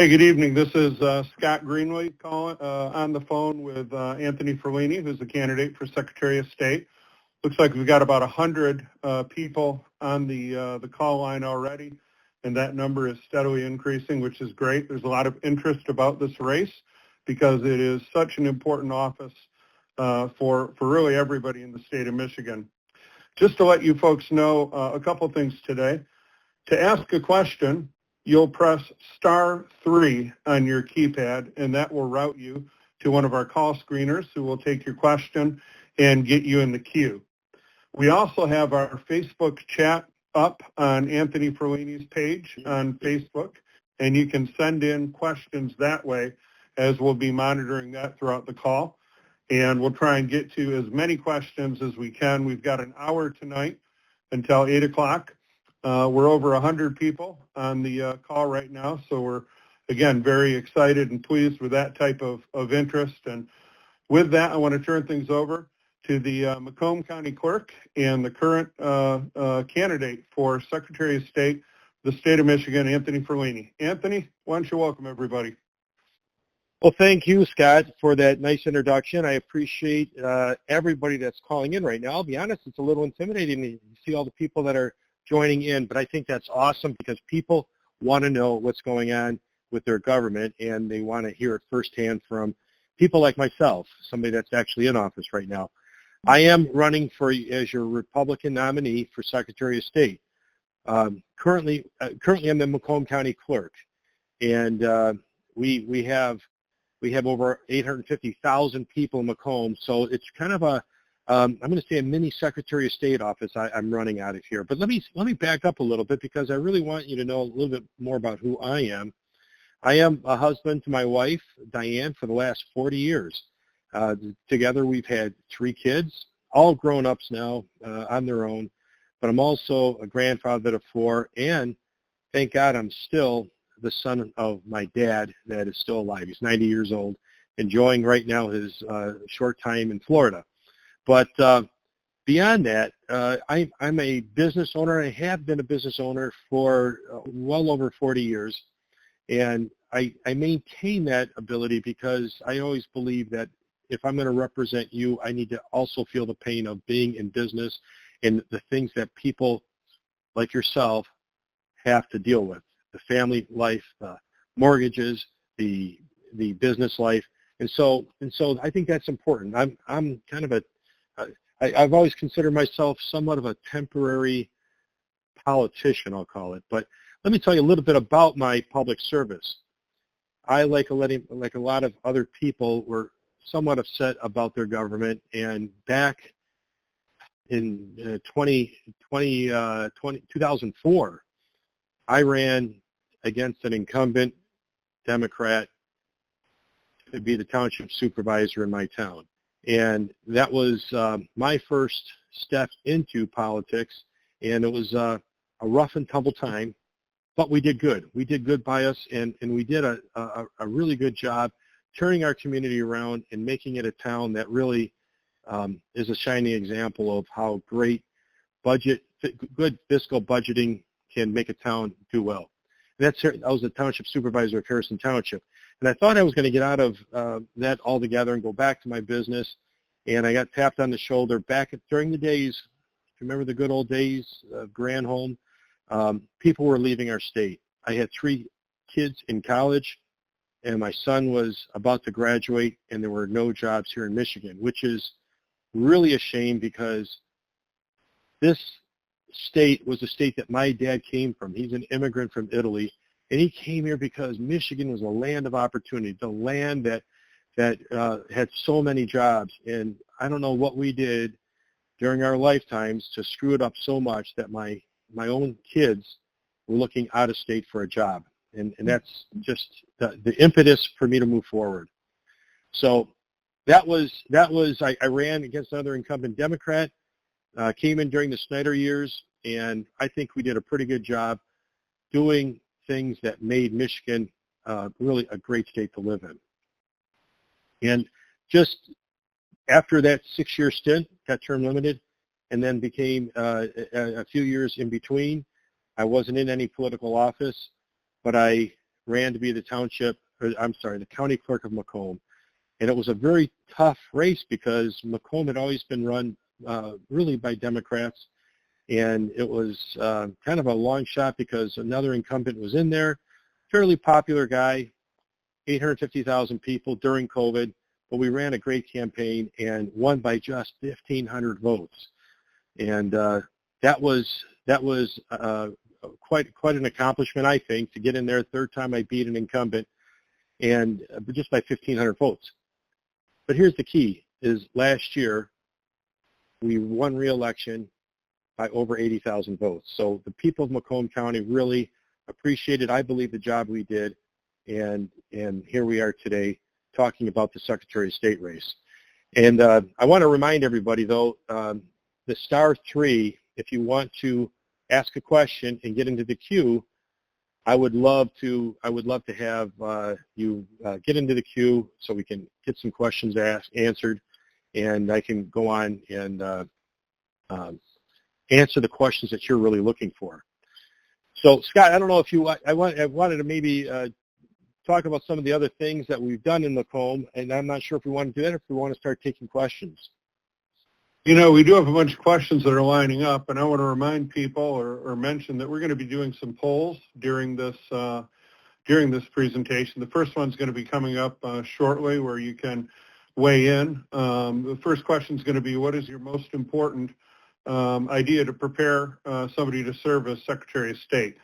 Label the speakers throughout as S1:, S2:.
S1: Hey, good evening. This is Scott Greenway calling on the phone with Anthony Forlini, who's the candidate for Secretary of State. Looks like we've got about 100 people on the call line already, and that number is steadily increasing, which is great. There's a lot of interest about this race because it is such an important office for really everybody in the state of Michigan. Just to let you folks know a couple things today. To ask a question, you'll press *3 on your keypad, and that will route you to one of our call screeners who will take your question and get you in the queue. We also have our Facebook chat up on Anthony Forlini's page on Facebook, and you can send in questions that way, as we'll be monitoring that throughout the call. And we'll try and get to as many questions as we can. We've got an hour tonight until 8 o'clock. We're over 100 people on the call right now, so we're, again, very excited and pleased with that type of interest. And with that, I want to turn things over to the Macomb County Clerk and the current candidate for Secretary of State, the state of Michigan, Anthony Forlini. Anthony, why don't you welcome everybody?
S2: Well, thank you, Scott, for that nice introduction. I appreciate everybody that's calling in right now. I'll be honest, it's a little intimidating to see all the people that are joining in, but I think that's awesome because people want to know what's going on with their government, and they want to hear it firsthand from people like myself, somebody that's actually in office right now. I am running as your Republican nominee for Secretary of State. Currently, I'm the Macomb County Clerk, and we have over 850,000 people in Macomb, so it's kind of a I'm going to say a mini Secretary of State office I'm running out of here. But let me back up a little bit because I really want you to know a little bit more about who I am. I am a husband to my wife, Diane, for the last 40 years. Together we've had 3 kids, all grown-ups now on their own. But I'm also a grandfather of 4, and thank God I'm still the son of my dad that is still alive. He's 90 years old, enjoying right now his short time in Florida. But beyond that, I'm a business owner. I have been a business owner for well over 40 years, and I maintain that ability because I always believe that if I'm going to represent you, I need to also feel the pain of being in business and the things that people like yourself have to deal with, the family life, the mortgages, the business life. And so I think that's important. I'm kind of I've always considered myself somewhat of a temporary politician, I'll call it. But let me tell you a little bit about my public service. I, like a lot of other people, were somewhat upset about their government. And back in 2004, I ran against an incumbent Democrat to be the township supervisor in my town. And that was my first step into politics, and it was a rough and tumble time, but we did good. We did good by us, and we did a really good job turning our community around and making it a town that really is a shining example of how great good fiscal budgeting can make a town do well. And I was the township supervisor of Harrison Township. And I thought I was going to get out of that altogether and go back to my business. And I got tapped on the shoulder during the days, remember the good old days of Granholm? People were leaving our state. I had 3 kids in college, and my son was about to graduate, and there were no jobs here in Michigan, which is really a shame because this state was a state that my dad came from. He's an immigrant from Italy. And he came here because Michigan was a land of opportunity, the land that had so many jobs. And I don't know what we did during our lifetimes to screw it up so much that my own kids were looking out of state for a job. And that's just the impetus for me to move forward. So I ran against another incumbent Democrat, came in during the Snyder years, and I think we did a pretty good job doing things that made Michigan really a great state to live in. And just after that 6-year stint, got term limited, and then became a few years in between. I wasn't in any political office, but I ran to be the county clerk of Macomb. And it was a very tough race because Macomb had always been run really by Democrats. And it was kind of a long shot because another incumbent was in there, fairly popular guy, 850,000 people during COVID. But we ran a great campaign and won by just 1,500 votes. And that was quite an accomplishment, I think, to get in there. Third time I beat an incumbent, and just by 1,500 votes. But here's the key: is last year we won re-election by over 80,000 votes. So the people of Macomb County really appreciated, I believe, the job we did, and here we are today talking about the Secretary of State race. And I want to remind everybody, though, the *3, if you want to ask a question and get into the queue, I would love to have you get into the queue so we can get some questions answered, and I can go on and answer the questions that you're really looking for. So, Scott, I don't know if I wanted to maybe talk about some of the other things that we've done in Macomb, and I'm not sure if we want to do that or if we want to start taking questions.
S1: You know, we do have a bunch of questions that are lining up, and I want to remind people or mention that we're going to be doing some polls during this presentation. The first one's going to be coming up shortly, where you can weigh in. The first question is going to be, what is your most important idea to prepare somebody to serve as Secretary of State?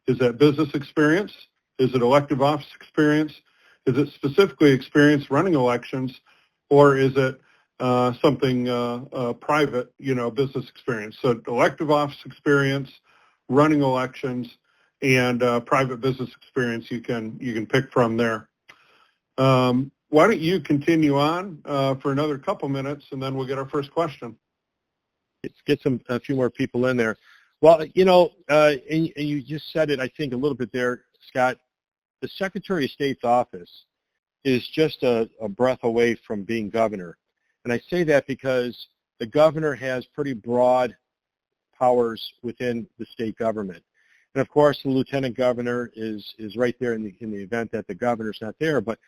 S1: Is that business experience? Is it elective office experience? Is it specifically experience running elections? Or is it something private, business experience? So elective office experience, running elections, and private business experience you can pick from there. Why don't you continue on for another couple minutes, and then we'll get our first question.
S2: Let's get a few more people in there. Well, and you just said it, I think, a little bit there, Scott. The Secretary of State's office is just a breath away from being governor. And I say that because the governor has pretty broad powers within the state government. And of course, the lieutenant governor is right there in the event that the governor's not there. But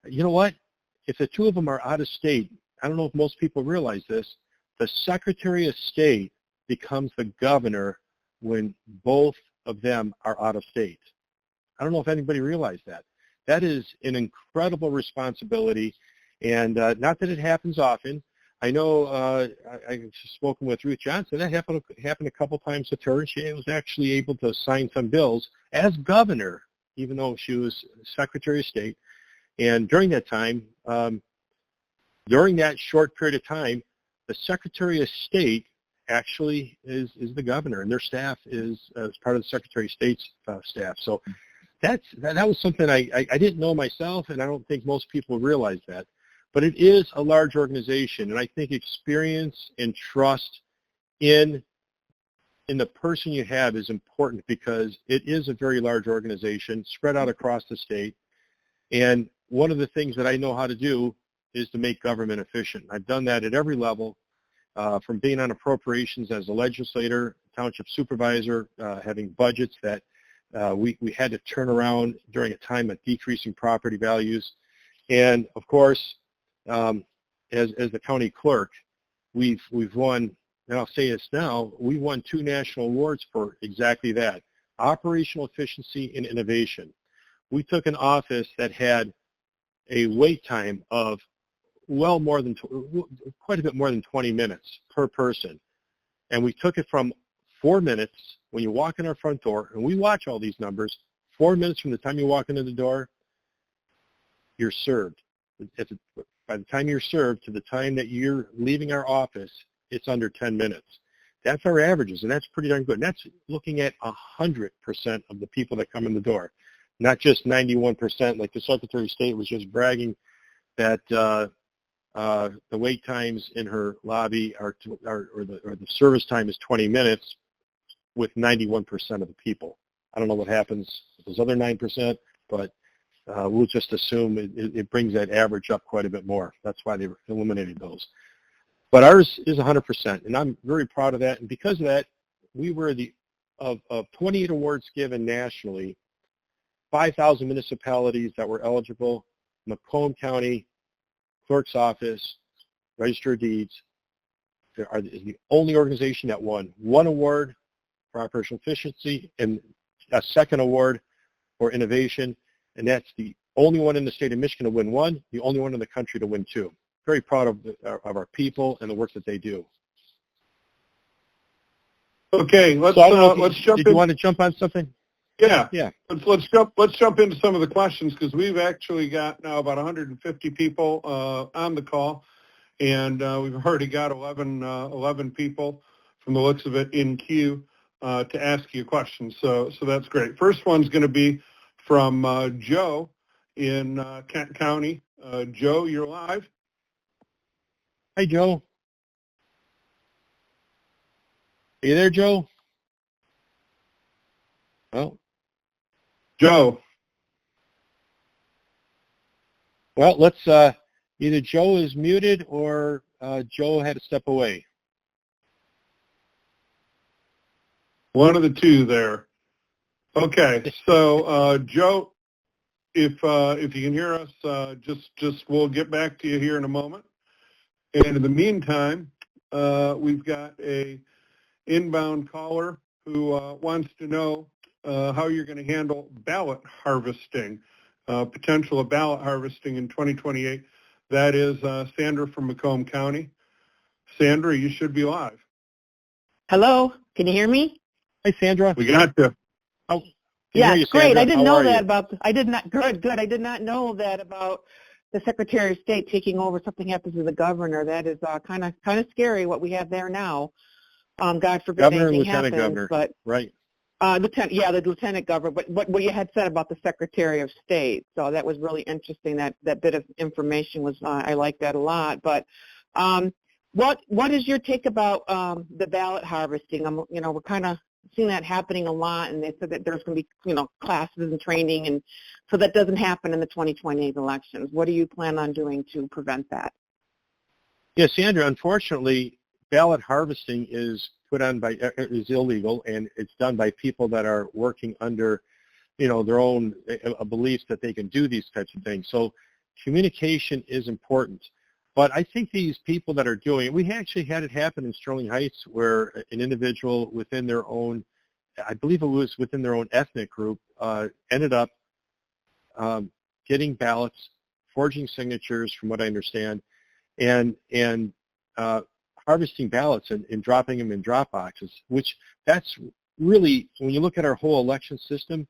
S2: you know what? If the two of them are out of state, I don't know if most people realize this, the Secretary of State becomes the governor when both of them are out of state. I don't know if anybody realized that. That is an incredible responsibility, and not that it happens often. I know I've spoken with Ruth Johnson. That happened a couple times with her, and she was actually able to sign some bills as governor, even though she was Secretary of State. And during that time, during that short period of time, the Secretary of State actually is the governor, and their staff is part of the Secretary of State's staff. So that was something I didn't know myself, and I don't think most people realize that. But it is a large organization, and I think experience and trust in the person you have is important because it is a very large organization spread out across the state. And one of the things that I know how to do is to make government efficient. I've done that at every level, from being on appropriations as a legislator, township supervisor, having budgets that we had to turn around during a time of decreasing property values. And of course, as the county clerk, we've won, and I'll say this now, we won 2 national awards for exactly that, operational efficiency and innovation. We took an office that had a wait time of quite a bit more than 20 minutes per person. And we took it from 4 minutes when you walk in our front door, and we watch all these numbers, 4 minutes from the time you walk into the door, you're served. By the time you're served to the time that you're leaving our office, it's under 10 minutes. That's our averages, and that's pretty darn good. And that's looking at 100% of the people that come in the door, not just 91%, like the Secretary of State was just bragging that the wait times in her lobby or the service time is 20 minutes with 91% of the people. I don't know what happens with those other 9%, but we'll just assume it brings that average up quite a bit more. That's why they eliminated those. But ours is 100%, and I'm very proud of that. And because of that, we were of 28 awards given nationally, 5,000 municipalities that were eligible. Macomb County Clerk's Office, Register of Deeds, is the only organization that won one award for operational efficiency and a second award for innovation, and that's the only one in the state of Michigan to win one, the only one in the country to win two. Very proud of our people and the work that they do.
S1: Okay, let's jump in.
S2: Did you want to jump on something?
S1: Yeah.
S2: Yeah.
S1: Let's jump into some of the questions, because we've actually got now about 150 people on the call, and we've already got 11 people from the looks of it in queue to ask you questions. So that's great. First one's going to be from Joe in Kent County. Joe, you're live.
S2: Hi, Joe. Are you there, Joe? Oh.
S1: Joe.
S2: Well, let's either Joe is muted or Joe had to step away.
S1: One of the two there. Okay, so Joe, if you can hear us, just we'll get back to you here in a moment. And in the meantime, we've got a inbound caller who wants to know how you're going to handle ballot harvesting, potential of ballot harvesting in 2028. That is Sandra from Macomb County. Sandra, you should be live.
S3: Hello, can you hear me?
S2: Hi, Sandra.
S1: We got you.
S2: Oh,
S3: yeah,
S2: you,
S3: great. I didn't know that
S2: you?
S3: about. I did not. Good. I did not know that about the Secretary of State taking over. Something happens to the governor. That is kind of scary. What we have there now. God forbid
S2: Governor and
S3: anything
S2: Lieutenant
S3: happens.
S2: Governor.
S3: But
S2: right.
S3: the Lieutenant Governor. But what you had said about the Secretary of State. So that was really interesting. That bit of information was. I like that a lot. But what is your take about the ballot harvesting? We're kind of seeing that happening a lot, and they said that there's going to be, classes and training, and so that doesn't happen in the 2028 elections. What do you plan on doing to prevent that?
S2: Yes, Sandra, unfortunately, ballot harvesting is is illegal, and it's done by people that are working under, their own beliefs that they can do these types of things. So communication is important. But I think these people that are doing it, we actually had it happen in Sterling Heights where an individual within their own, I believe it was within their own ethnic group, ended up getting ballots, forging signatures from what I understand, and harvesting ballots and dropping them in drop boxes, which that's really, when you look at our whole election system,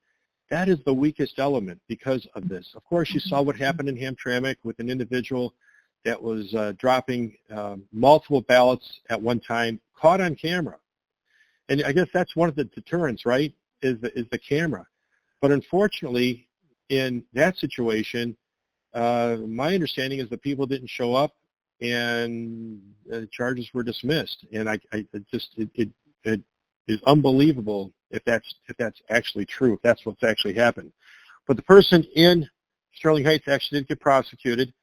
S2: that is the weakest element because of this. Of course, you saw what happened in Hamtramck with an individual that was dropping multiple ballots at one time, caught on camera. And I guess that's one of the deterrents, right, is the camera. But unfortunately, in that situation, my understanding is the people didn't show up and charges were dismissed. And it is unbelievable if that's actually true, if that's what's actually happened. But the person in Sterling Heights actually did get prosecuted.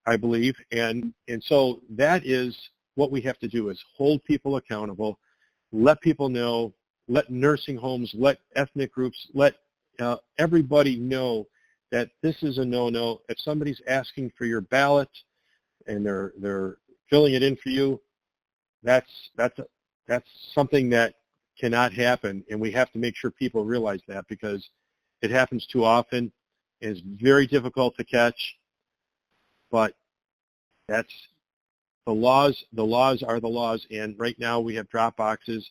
S2: I believe, and so that is what we have to do, is hold people accountable, let people know, let nursing homes, let ethnic groups, let everybody know that this is a no-no. If somebody's asking for your ballot and they're filling it in for you, that's something that cannot happen, and we have to make sure people realize that, because it happens too often. It's very difficult to catch. But that's the laws. The laws are the laws, and right now we have drop boxes.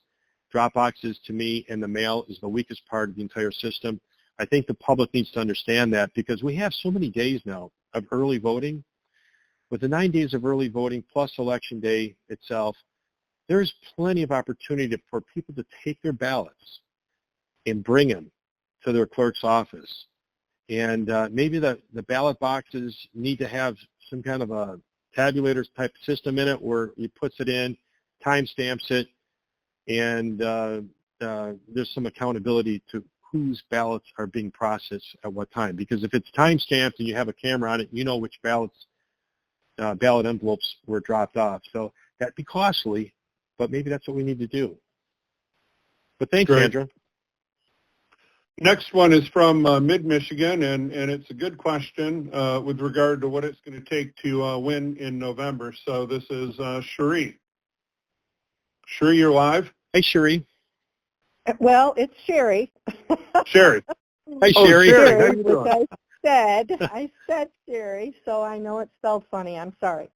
S2: Drop boxes, to me, and the mail is the weakest part of the entire system. I think the public needs to understand that, because we have so many days now of early voting. With the 9 days of early voting plus Election Day itself, there's plenty of opportunity for people to take their ballots and bring them to their clerk's office. And maybe the ballot boxes need to have some kind of a tabulator type system in it where he puts it in, timestamps it, and there's some accountability to whose ballots are being processed at what time. Because if it's timestamped and you have a camera on it, you know which ballot envelopes were dropped off. So that'd be costly, but maybe that's what we need to do. But thanks,
S1: Great.
S2: Sandra.
S1: Next one is from Mid-Michigan, and it's a good question with regard to what it's going to take to win in November. So this is Cherie. Cherie, you're live.
S2: Hey, Cherie.
S4: Well, it's Sherry.
S1: Sherry.
S2: Hi,
S1: Oh,
S2: Sherry.
S1: Sherry, how
S4: Sherry,
S1: you
S4: which
S1: doing?
S4: I said Sherry, so I know it's spelled funny. I'm sorry.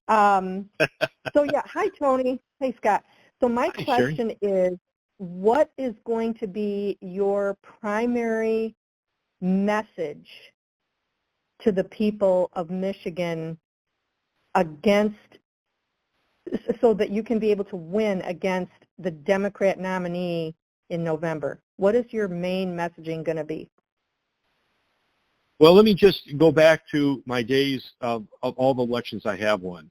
S4: So yeah, hi Tony. Hey Scott. So my
S2: Hi, Sherry.
S4: question is, what is going to be your primary message to the people of Michigan against, so that you can be able to win against the Democrat nominee in November? What is your main messaging going to be?
S2: Well, let me just go back to my days of all the elections I have won.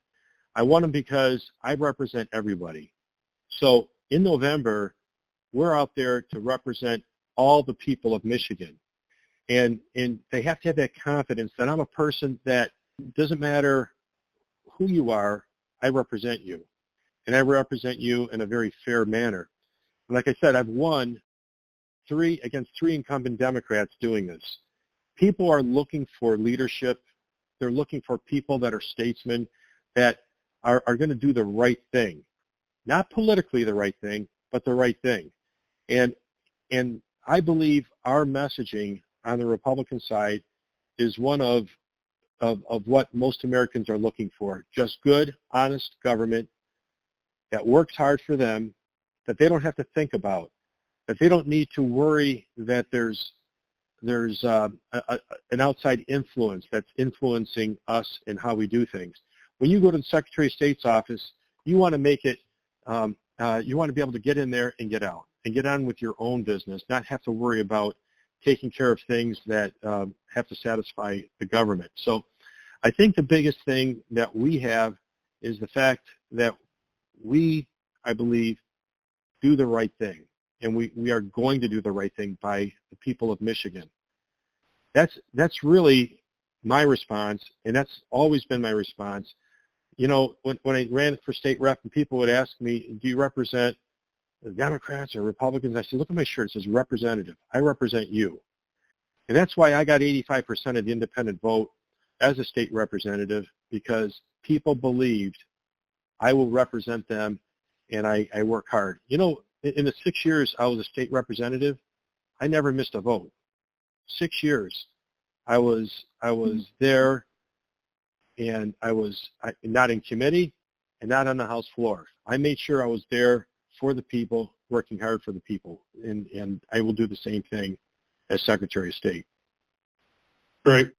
S2: I won them because I represent everybody. So in November, we're out there to represent all the people of Michigan. And they have to have that confidence that I'm a person that doesn't matter who you are, I represent you. And I represent you in a very fair manner. And like I said, I've won against three incumbent Democrats doing this. People are looking for leadership. They're looking for people that are statesmen, that are going to do the right thing. Not politically the right thing, but the right thing. And I believe our messaging on the Republican side is one of what most Americans are looking for. Just good, honest government that works hard for them, that they don't have to think about, that they don't need to worry that there's an outside influence that's influencing us and how we do things. When you go to the Secretary of State's office, you want to make it, you want to be able to get in there and get out and get on with your own business, not have to worry about taking care of things that have to satisfy the government. So I think the biggest thing that we have is the fact that we, I believe, do the right thing. And we are going to do the right thing by the people of Michigan. That's really my response, and that's always been my response. You know, when I ran for state rep and people would ask me, do you represent the Democrats or Republicans? I said, look at my shirt. It says representative. I represent you. And that's why I got 85% of the independent vote as a state representative, because people believed I will represent them, and I work hard. You know, in the 6 years I was a state representative, I never missed a vote. 6 years. I was there, and I was not in committee and not on the House floor. I made sure I was there for the people, working hard for the people, and I will do the same thing as Secretary of State.
S1: Great.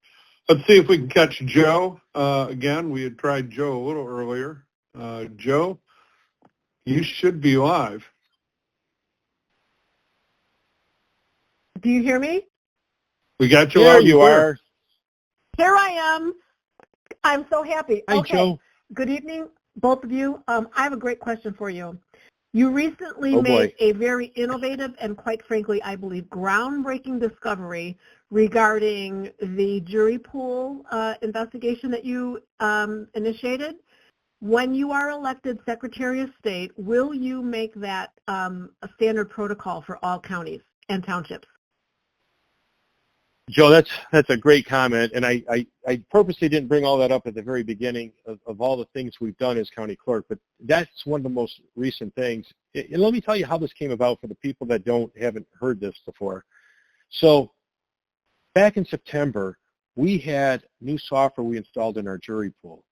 S1: Let's see if we can catch Joe again. We had tried Joe a little earlier. Joe, you should be live.
S4: Do you hear me?
S1: We got you
S2: There
S1: loud and
S2: you
S1: clear.
S2: are.
S4: Here I am. I'm so happy.
S2: Hi,
S4: Okay.
S2: Joe.
S4: Good evening, both of you. I have a great question for you. You recently
S2: Oh,
S4: made
S2: boy.
S4: a very innovative and, quite frankly, I believe, groundbreaking discovery regarding the jury pool investigation that you initiated. When you are elected Secretary of State, will you make that a standard protocol for all counties and townships?
S2: Joe, that's a great comment, and I purposely didn't bring all that up at the very beginning of all the things we've done as county clerk, but that's one of the most recent things. And let me tell you how this came about for the people that haven't heard this before. So back in September, we had new software we installed in our jury pool,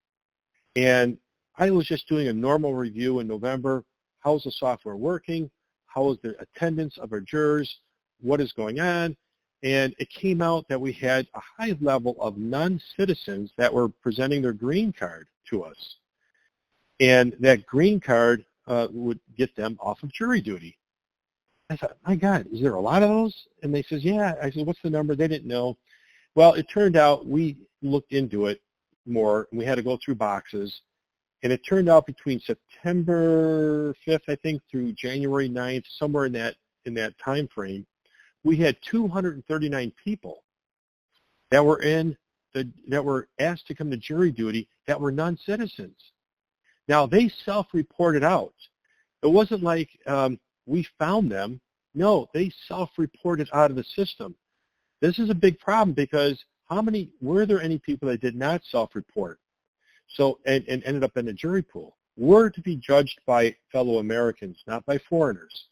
S2: and I was just doing a normal review in November. How's the software working? How is the attendance of our jurors? What is going on? And it came out that we had a high level of non-citizens that were presenting their green card to us. And that green card would get them off of jury duty. I thought, my God, is there a lot of those? And they says, yeah. I said, what's the number? They didn't know. Well, it turned out we looked into it more, and we had to go through boxes. And it turned out between September 5th, I think, through January 9th, somewhere in that time frame, we had 239 people that were that were asked to come to jury duty that were non-citizens. Now, they self-reported out. It wasn't like we found them. No, they self-reported out of the system. This is a big problem because were there any people that did not self-report? So, and ended up in a jury pool. We're to be judged by fellow Americans, not by foreigners.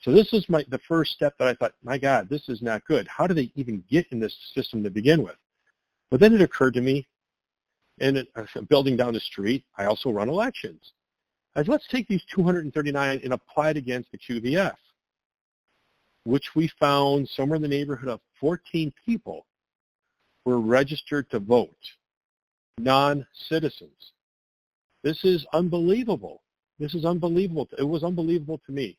S2: So this is the first step that I thought, my God, this is not good. How do they even get in this system to begin with? But then it occurred to me, in a building down the street, I also run elections. I said, let's take these 239 and apply it against the QVF, which we found somewhere in the neighborhood of 14 people were registered to vote, non-citizens. This is unbelievable. This is unbelievable. It was unbelievable to me.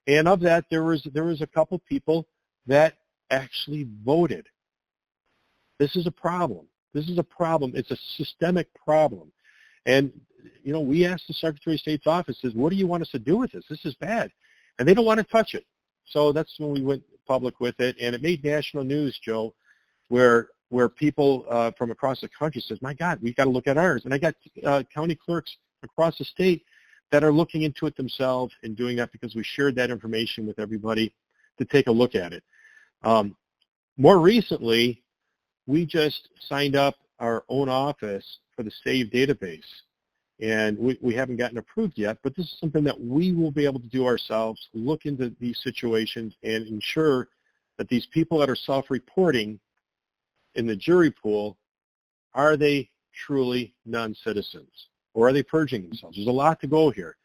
S2: And of that, there was a couple people that actually voted. This is a problem. This is a problem. It's a systemic problem. And, you know, we asked the Secretary of State's office, what do you want us to do with this? This is bad. And they don't want to touch it. So that's when we went public with it. And it made national news, Joe, where people from across the country says, my God, we've got to look at ours. And I got county clerks across the state that are looking into it themselves and doing that because we shared that information with everybody to take a look at it. More recently, we just signed up our own office for the SAVE database. And we haven't gotten approved yet, but this is something that we will be able to do ourselves, look into these situations and ensure that these people that are self-reporting in the jury pool, are they truly non-citizens? Or are they purging themselves? There's a lot to go here.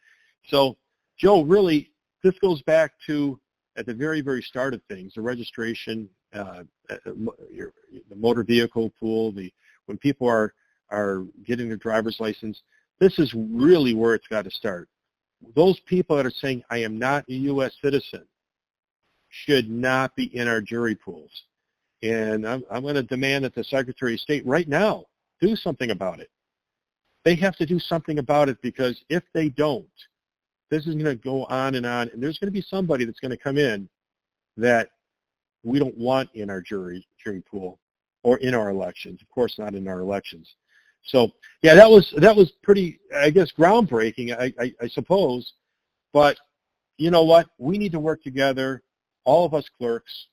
S2: So, Joe, really, this goes back to, at the very, very start of things, the registration, the motor vehicle pool, when people are getting their driver's license, this is really where it's got to start. Those people that are saying, I am not a U.S. citizen, should not be in our jury pools. And I'm going to demand that the Secretary of State right now do something about it. They have to do something about it because if they don't, this is going to go on, and there's going to be somebody that's going to come in that we don't want in our jury pool or in our elections. Of course, not in our elections. So, yeah, that was pretty, I guess, groundbreaking, I suppose. But you know what? We need to work together. All of us clerks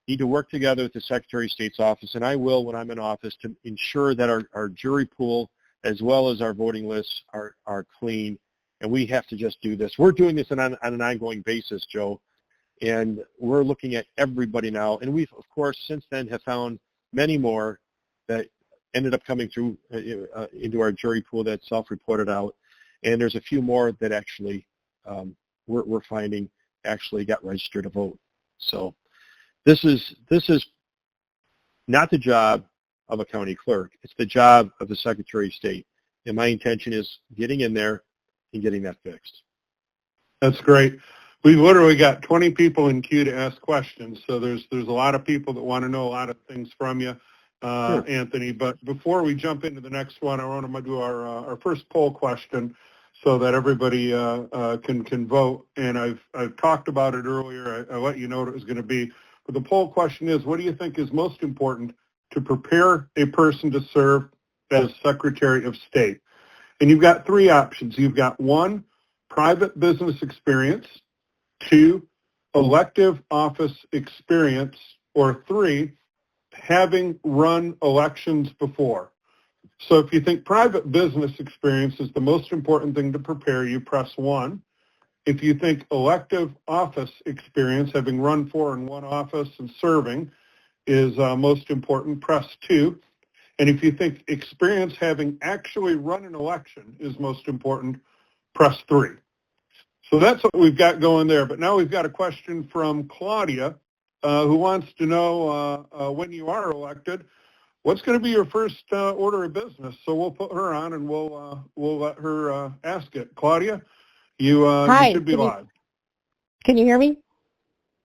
S2: need to work together with the Secretary of State's office, and I will when I'm in office, to ensure that our jury pool as well as our voting lists are clean. And we have to just do this. We're doing this on an ongoing basis, Joe, and we're looking at everybody now. And we've, of course, since then have found many more that ended up coming through into our jury pool that self-reported out. And there's a few more that actually we're finding actually got registered to vote. So this is not the job of a county clerk. It's the job of the Secretary of State. And my intention is getting in there and getting that fixed.
S1: That's great. We've literally got 20 people in queue to ask questions, so there's a lot of people that want to know a lot of things from you,
S2: Sure.
S1: Anthony. But before we jump into the next one, I want to do our first poll question so that everybody can vote. And I've talked about it earlier. I let you know what it was going to be. But the poll question is, what do you think is most important to prepare a person to serve as Secretary of State? And you've got three options. You've got 1, private business experience, 2, elective office experience, or 3, having run elections before. So if you think private business experience is the most important thing to prepare, you press 1. If you think elective office experience, having run for and won office and serving, is most important, press 2. And if you think experience having actually run an election is most important, press 3. So that's what we've got going there. But now we've got a question from Claudia, who wants to know when you are elected, what's going to be your first order of business? So we'll put her on and we'll let her ask it. Claudia, you should be live.
S5: Can you hear me?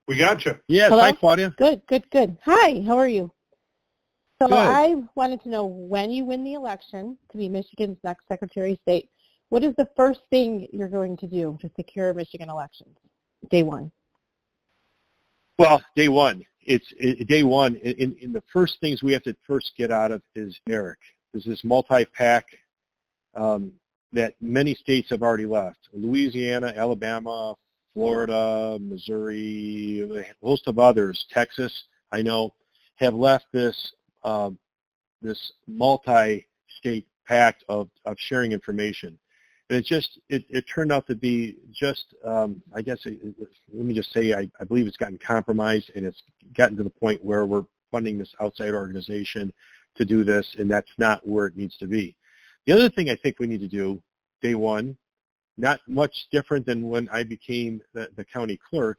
S1: We got you.
S2: Yes,
S5: Hello?
S2: hi, Claudia.
S5: Good. Hi, how are you? So
S2: Good.
S5: I wanted to know, when you win the election to be Michigan's next Secretary of State, what is the first thing you're going to do to secure Michigan elections, day one?
S2: Well, day one. Day one. In the first things we have to first get out of is Eric. There's this multi-pack that many states have already left. Louisiana, Alabama, Florida, Missouri, a host of others, Texas, I know, have left this this multi-state pact of sharing information. And it turned out to be just, I guess, let me just say, I believe it's gotten compromised, and it's gotten to the point where we're funding this outside organization to do this, and that's not where it needs to be. The other thing I think we need to do, day one, not much different than when I became the county clerk,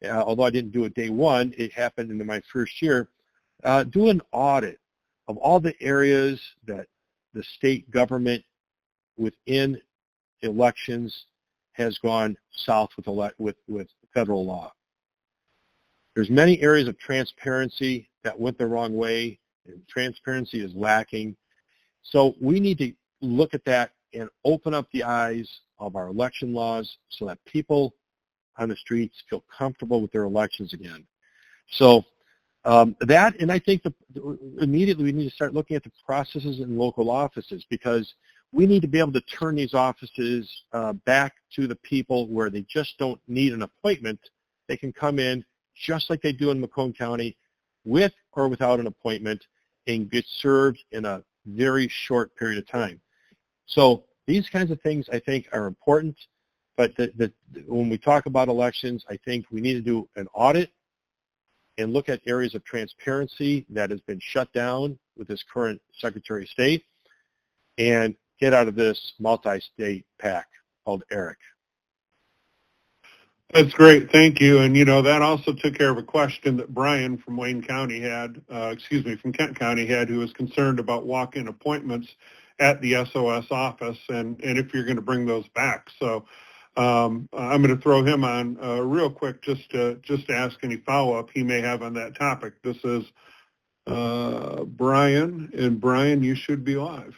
S2: although I didn't do it day one, it happened in my first year, do an audit of all the areas that the state government within elections has gone south with federal law. There's many areas of transparency that went the wrong way, and transparency is lacking. So we need to look at that and open up the eyes of our election laws so that people on the streets feel comfortable with their elections again. So that, and I think immediately we need to start looking at the processes in local offices, because we need to be able to turn these offices back to the people where they just don't need an appointment. They can come in just like they do in Macomb County, with or without an appointment, and get served in a very short period of time. So these kinds of things I think are important, but when we talk about elections, I think we need to do an audit and look at areas of transparency that has been shut down with this current Secretary of State, and get out of this multi-state pact called ERIC.
S1: That's great. Thank you. And, that also took care of a question that Brian from Wayne County had, from Kent County had, who was concerned about walk-in appointments at the SOS office and if you're going to bring those back. So I'm going to throw him on real quick just to ask any follow-up he may have on that topic. This is Brian, and Brian, you should be live.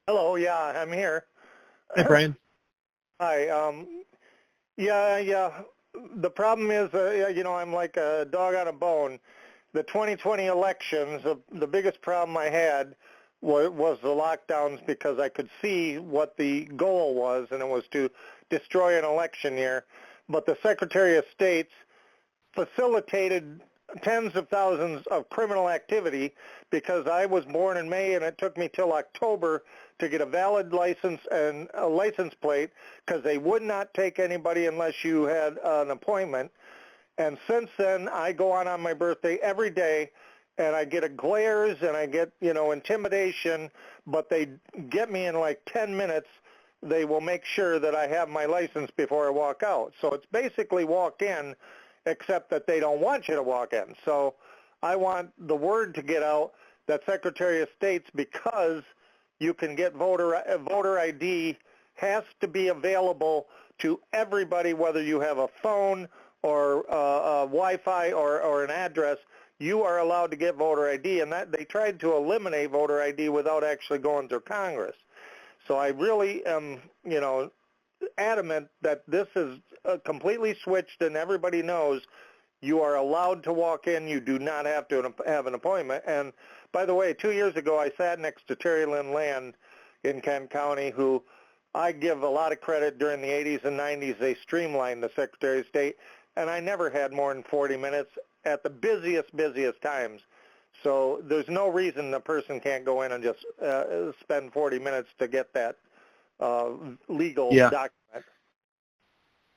S6: Hello, yeah, I'm here.
S2: Hey, Brian.
S6: Hi. Yeah. The problem is, I'm like a dog on a bone. The 2020 elections, the biggest problem I had was the lockdowns, because I could see what the goal was, and it was to destroy an election year. But the Secretary of State facilitated tens of thousands of criminal activity, because I was born in May and it took me till October to get a valid license and a license plate, because they would not take anybody unless you had an appointment. And since then, I go on my birthday every day, and I get a glares and I get, intimidation, but they get me in like 10 minutes. They will make sure that I have my license before I walk out. So it's basically walk in, except that they don't want you to walk in. So I want the word to get out that Secretary of State's, because you can get voter ID, has to be available to everybody, whether you have a phone or Wi-Fi or an address. You are allowed to get voter ID, and that they tried to eliminate voter ID without actually going through Congress. So I really am, adamant that this is completely switched, and everybody knows you are allowed to walk in. You do not have to have an appointment. And by the way, 2 years ago, I sat next to Terry Lynn Land in Kent County, who I give a lot of credit. During the 80s and 90s, they streamlined the Secretary of State, and I never had more than 40 minutes at the busiest times. So there's no reason the person can't go in and just spend 40 minutes to get that legal document.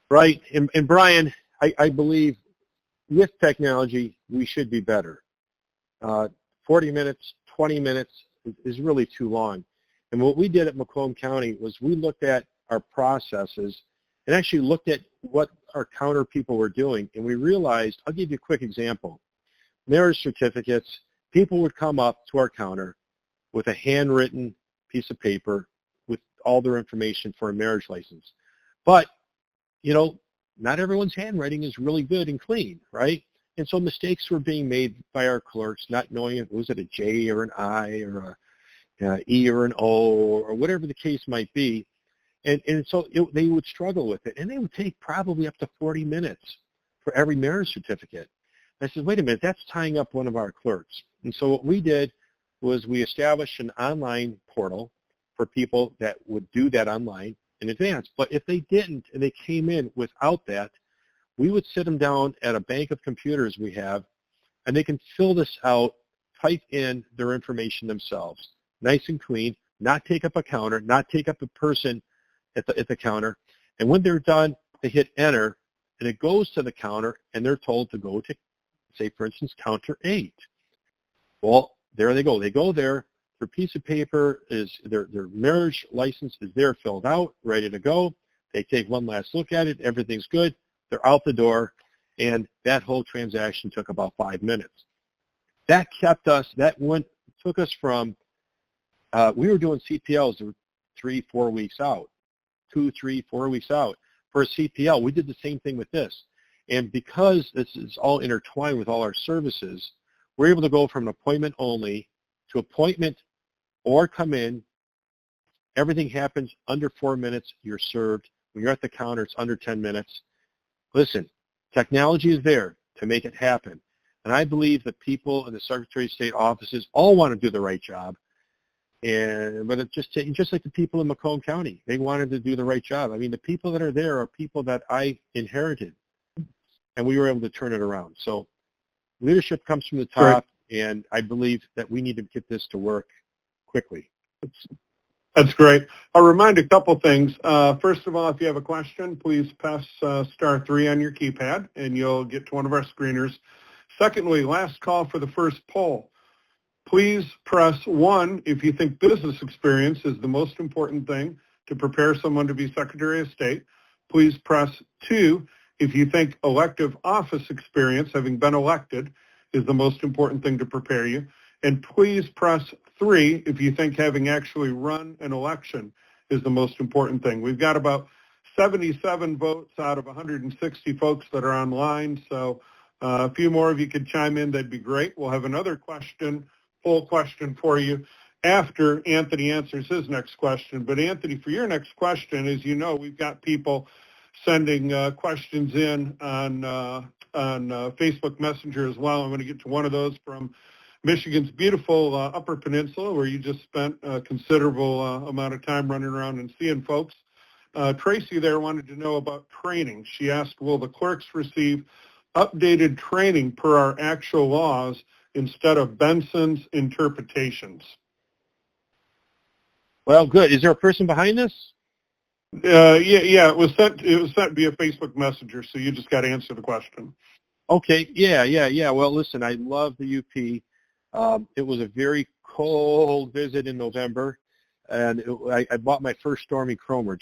S2: Right. And Brian, I believe with technology, we should be better. 40 minutes, 20 minutes is really too long. And what we did at Macomb County was we looked at our processes and actually looked at what our counter people were doing. And we realized, I'll give you a quick example. Marriage certificates, people would come up to our counter with a handwritten piece of paper with all their information for a marriage license. But, not everyone's handwriting is really good and clean, right? And so mistakes were being made by our clerks, not knowing if it was a J or an I or a E or an O or whatever the case might be. And so they would struggle with it. And they would take probably up to 40 minutes for every marriage certificate. And I said, wait a minute, that's tying up one of our clerks. And so what we did was we established an online portal for people that would do that online. in advance. But if they didn't and they came in without that, we would sit them down at a bank of computers we have, and they can fill this out, type in their information themselves, nice and clean, not take up a counter, not take up a person at the counter. And when they're done, they hit enter, and it goes to the counter, and they're told to go to, say, for instance, counter 8. Well, there they go. They go there. Their piece of paper is, their marriage license is there, filled out, ready to go. They take one last look at it. Everything's good. They're out the door, and that whole transaction took about 5 minutes. That kept us, took us from, we were doing CPLs 3-4 weeks out, 2-3-4 weeks out. For a CPL, we did the same thing with this. And because this is all intertwined with all our services, we're able to go from an appointment only to appointment or come in. Everything happens under 4 minutes. You're served. When you're at the counter, it's under 10 minutes. Listen, technology is there to make it happen. And I believe that people in the Secretary of State offices all want to do the right job. But it's just like the people in Macomb County. They wanted to do the right job. I mean, the people that are there are people that I inherited, and we were able to turn it around. So leadership comes from the top, and I believe that we need to get this to work quickly.
S1: That's great. I'll remind a couple things. First of all, if you have a question, please press *3 on your keypad, and you'll get to one of our screeners. Secondly, last call for the first poll. Please press 1 if you think business experience is the most important thing to prepare someone to be Secretary of State. Please press 2 if you think elective office experience, having been elected, is the most important thing to prepare you. And please press 3 if you think having actually run an election is the most important thing. We've got about 77 votes out of 160 folks that are online, so a few more of you could chime in, that'd be great. We'll have another question, full question for you after Anthony answers his next question. But Anthony, for your next question, as you know, we've got people sending questions in on Facebook Messenger as well. I'm going to get to one of those from Michigan's beautiful Upper Peninsula, where you just spent a considerable amount of time running around and seeing folks. Tracy there wanted to know about training. She asked, will the clerks receive updated training per our actual laws instead of Benson's interpretations?
S2: Well, good. Is there a person behind this?
S1: Yeah. It was sent via Facebook Messenger, so you just got to answer the question.
S2: Okay. Yeah. Well, listen, I love the UP. It was a very cold visit in November, and I bought my first Stormy Cromer.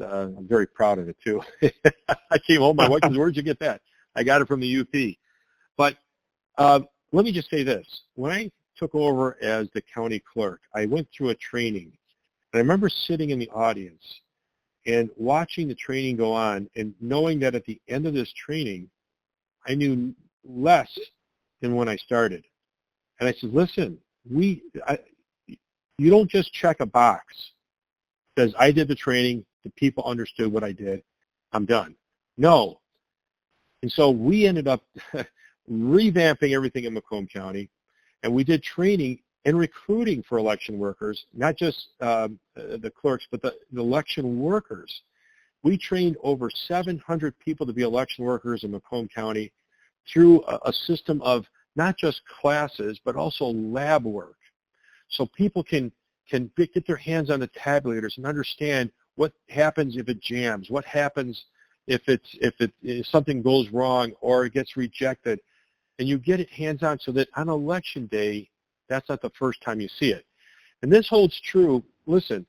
S2: I'm very proud of it too. I came home, my wife says, "Where'd you get that?" I got it from the UP. But let me just say this: when I took over as the county clerk, I went through a training, and I remember sitting in the audience and watching the training go on, and knowing that at the end of this training, I knew less than when I started. And I said, listen, you don't just check a box. Because I did the training, the people understood what I did, I'm done. No. And so we ended up revamping everything in Macomb County, and we did training and recruiting for election workers, not just the clerks, but the election workers. We trained over 700 people to be election workers in Macomb County through a system of not just classes, but also lab work. So people can get their hands on the tabulators and understand what happens if it jams, what happens if something goes wrong or it gets rejected. And you get it hands-on so that on election day, that's not the first time you see it. And this holds true. Listen,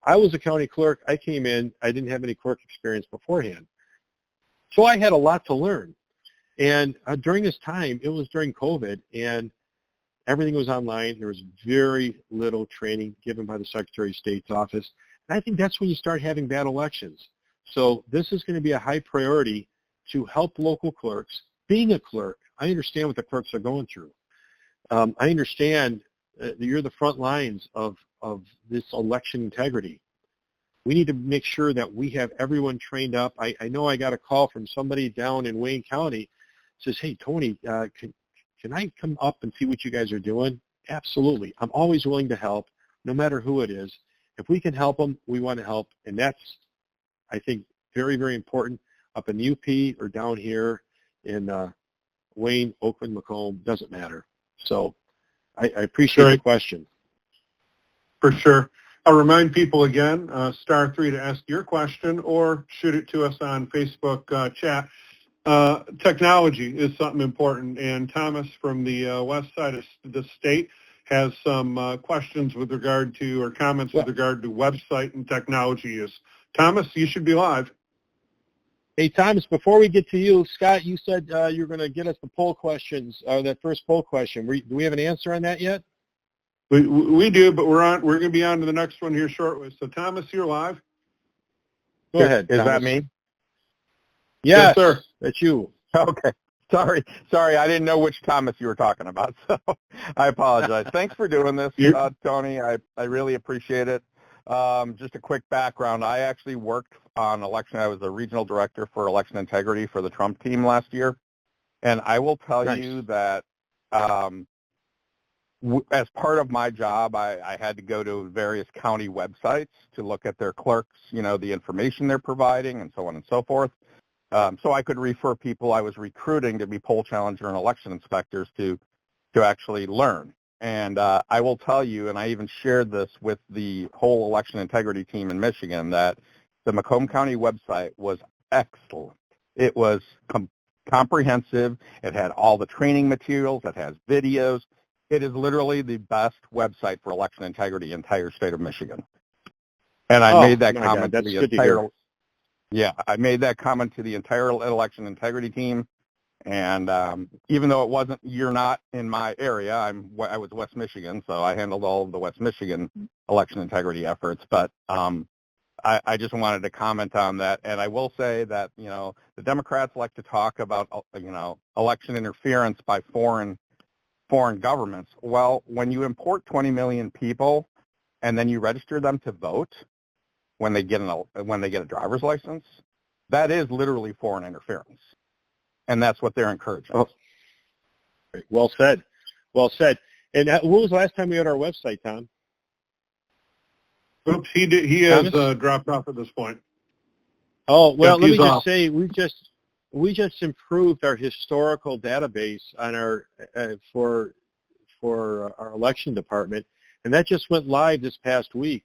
S2: I was a county clerk. I came in. I didn't have any clerk experience beforehand. So I had a lot to learn. And during this time, it was during COVID, and everything was online. There was very little training given by the Secretary of State's office. And I think that's when you start having bad elections. So this is going to be a high priority to help local clerks. Being a clerk, I understand what the clerks are going through. I understand that you're the front lines of this election integrity. We need to make sure that we have everyone trained up. I know I got a call from somebody down in Wayne County. Says, hey, Tony, can I come up and see what you guys are doing? Absolutely. I'm always willing to help, no matter who it is. If we can help them, we want to help, and that's I think very, very important up in UP or down here in Wayne, Oakland, Macomb, doesn't matter. So I appreciate the question.
S1: For sure. I'll remind people again, *3 to ask your question or shoot it to us on Facebook chat. Technology is something important, and Thomas from the west side of the state has some questions with regard to, or comments with regard to website and technology use. Thomas, you should be live.
S2: Hey, Thomas, before we get to you, Scott, you said you're going to get us the poll questions, that first poll question. Do we have an answer on that yet?
S1: We do, but we're going to be on to the next one here shortly. So, Thomas, you're live.
S2: Go ahead,
S7: Is
S2: Thomas.
S7: that me?
S2: Yes,
S1: sir.
S2: That's you.
S7: Okay. Sorry. I didn't know which Thomas you were talking about, so I apologize. Thanks for doing this, Tony. I really appreciate it. Just a quick background. I actually worked on election. I was a regional director for election integrity for the Trump team last year. And I will tell you that as part of my job, I had to go to various county websites to look at their clerks, the information they're providing and so on and so forth. So I could refer people I was recruiting to be poll challenger and election inspectors to actually learn. And I will tell you, and I even shared this with the whole election integrity team in Michigan, that the Macomb County website was excellent. It was comprehensive. It had all the training materials. It has videos. It is literally the best website for election integrity in the entire state of Michigan. And I made that comment to the entire. Yeah, I made that comment to the entire election integrity team. And even though you're not in my area, I was West Michigan, so I handled all of the West Michigan election integrity efforts. But I just wanted to comment on that. And I will say that, the Democrats like to talk about, election interference by foreign governments. Well, when you import 20 million people and then you register them to vote when they get a driver's license, that is literally foreign interference. And that's what they're encouraging.
S2: Oh. Well said. Well said. And when was the last time you had our website, Tom?
S1: Oops, he has dropped off at this point.
S2: Oh, well, let me just
S1: off.
S2: say we just improved our historical database on our for our election department, and that just went live this past week.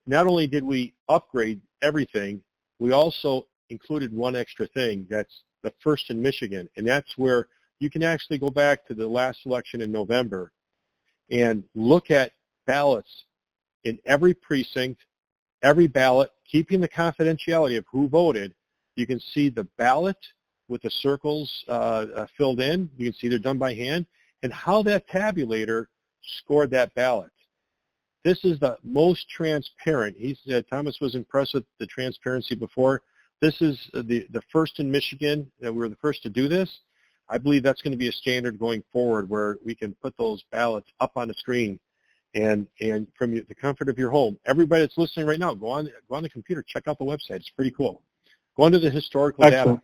S2: Not only did we upgrade everything, we also included one extra thing. That's the First in Michigan, and that's where you can actually go back to the last election in November and look at ballots in every precinct, every ballot, keeping the confidentiality of who voted. You can see the ballot with the circles filled in. You can see they're done by hand, and how that tabulator scored that ballot. This is the most transparent. Thomas was impressed with the transparency before. This is the first in Michigan. We were the first to do this. I believe that's going to be a standard going forward, where we can put those ballots up on the screen, and from the comfort of your home. Everybody that's listening right now, go on the computer, check out the website. It's pretty cool. Go into the historical data.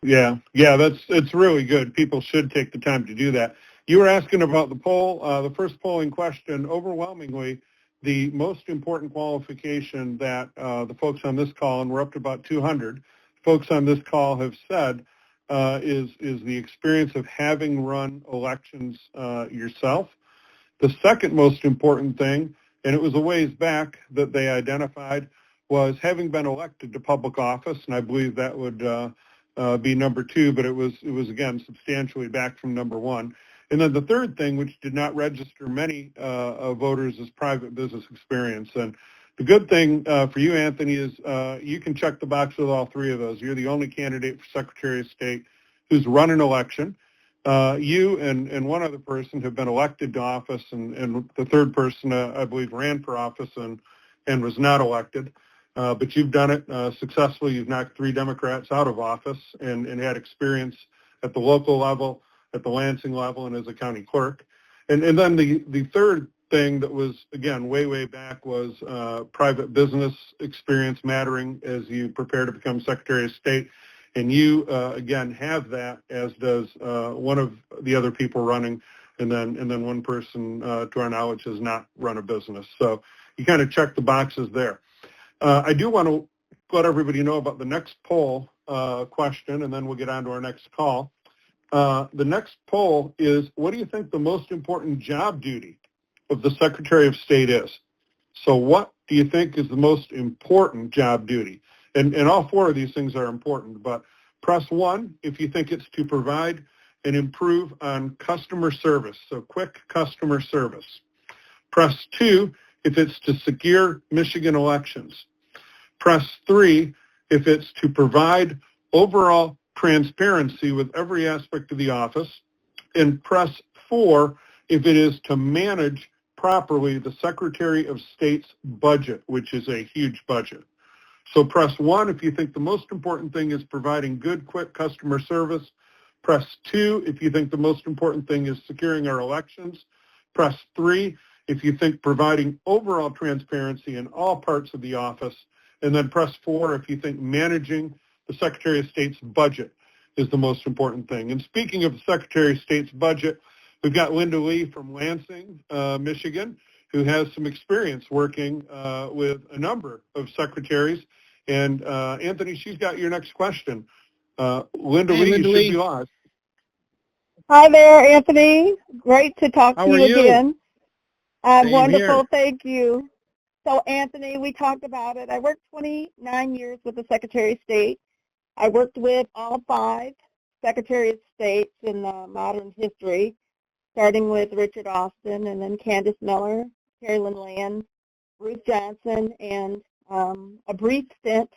S1: Yeah, it's really good. People should take the time to do that. You were asking about the poll. The first polling question, overwhelmingly, the most important qualification that the folks on this call, and we're up to about 200 folks on this call, have said is the experience of having run elections yourself. The second most important thing, and it was a ways back that they identified, was having been elected to public office, and I believe that would be number 2, but it was again substantially back from number 1. And then the third thing, which did not register many voters, is private business experience. And the good thing for you, Anthony, is you can check the box with all 3 of those. You're the only candidate for Secretary of State who's run an election. You and one other person have been elected to office, and the third person, I believe, ran for office and was not elected. But you've done it successfully. You've knocked 3 Democrats out of office and had experience at the local level, at the Lansing level, and as a county clerk. And then the third thing that was, again, way back was private business experience mattering as you prepare to become Secretary of State. And you, again, have that, as does one of the other people running, and then one person, to our knowledge, has not run a business. So you kind of check the boxes there. I do want to let everybody know about the next poll question, and then we'll get on to our next call. The next poll is, what do you think the most important job duty of the Secretary of State is? So what do you think is the most important job duty? And all four of these things are important, but press 1 if you think it's to provide and improve on customer service, so quick customer service. Press 2 if it's to secure Michigan elections. Press 3 if it's to provide overall transparency with every aspect of the office. And press 4 if it is to manage properly the Secretary of State's budget, which is a huge budget. So press 1 if you think the most important thing is providing good, quick customer service. Press 2 if you think the most important thing is securing our elections. Press 3 if you think providing overall transparency in all parts of the office. And then press 4 if you think managing the Secretary of State's budget is the most important thing. And speaking of the Secretary of State's budget, we've got Linda Lee from Lansing, Michigan, who has some experience working with a number of secretaries. And Anthony, she's got your next question. Linda Lee, you should be live.
S8: Hi there, Anthony. Great to talk to you again. Wonderful,
S2: here.
S8: thank you. So Anthony, we talked about it. I worked 29 years with the Secretary of State. I worked with all 5 Secretary of States in modern history, starting with Richard Austin and then Candace Miller, Carolyn Land, Ruth Johnson, and a brief stint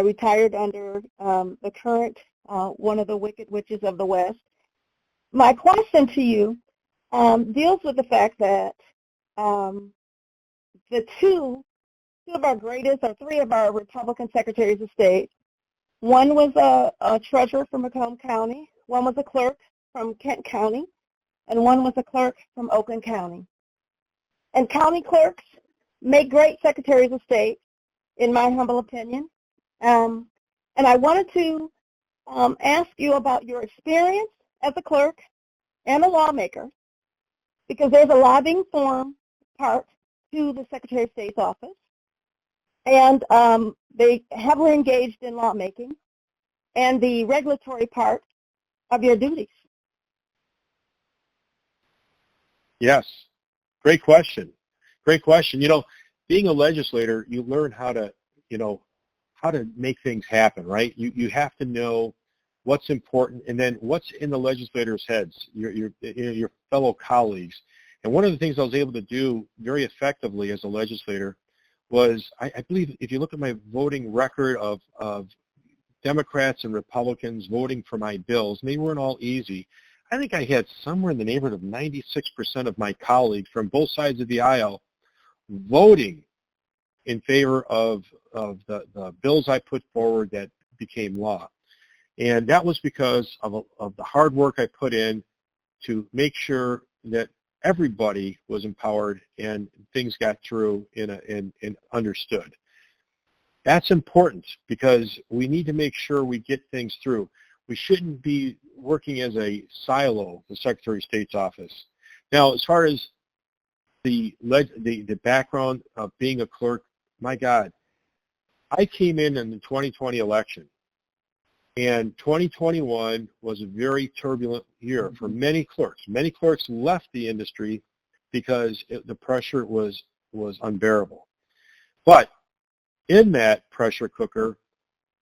S8: retired under the current one of the Wicked Witches of the West. My question to you deals with the fact that the two of our greatest, or 3 of our Republican Secretaries of State, one was a treasurer from Macomb County, one was a clerk from Kent County, and one was a clerk from Oakland County. And county clerks make great Secretaries of State, in my humble opinion. And I wanted to ask you about your experience as a clerk and a lawmaker, because there's a lobbying forum part to the Secretary of State's office, and they heavily engaged in lawmaking and the regulatory part of your duties.
S2: Yes, great question. Great question. You know, being a legislator, you learn how to, how to make things happen, right? You have to know what's important and then what's in the legislators' heads, your fellow colleagues. And one of the things I was able to do very effectively as a legislator was, I believe if you look at my voting record of Democrats and Republicans voting for my bills, and they weren't all easy, I think I had somewhere in the neighborhood of 96% of my colleagues from both sides of the aisle voting in favor of the bills I put forward that became law. And that was because of the hard work I put in to make sure that everybody was empowered and things got through and understood. That's important because we need to make sure we get things through. We shouldn't be working as a silo, the Secretary of State's office. Now, as far as the background of being a clerk, my God, I came in the 2020 election, and 2021 was a very turbulent year for many clerks. Many clerks left the industry because the pressure was unbearable. But in that pressure cooker,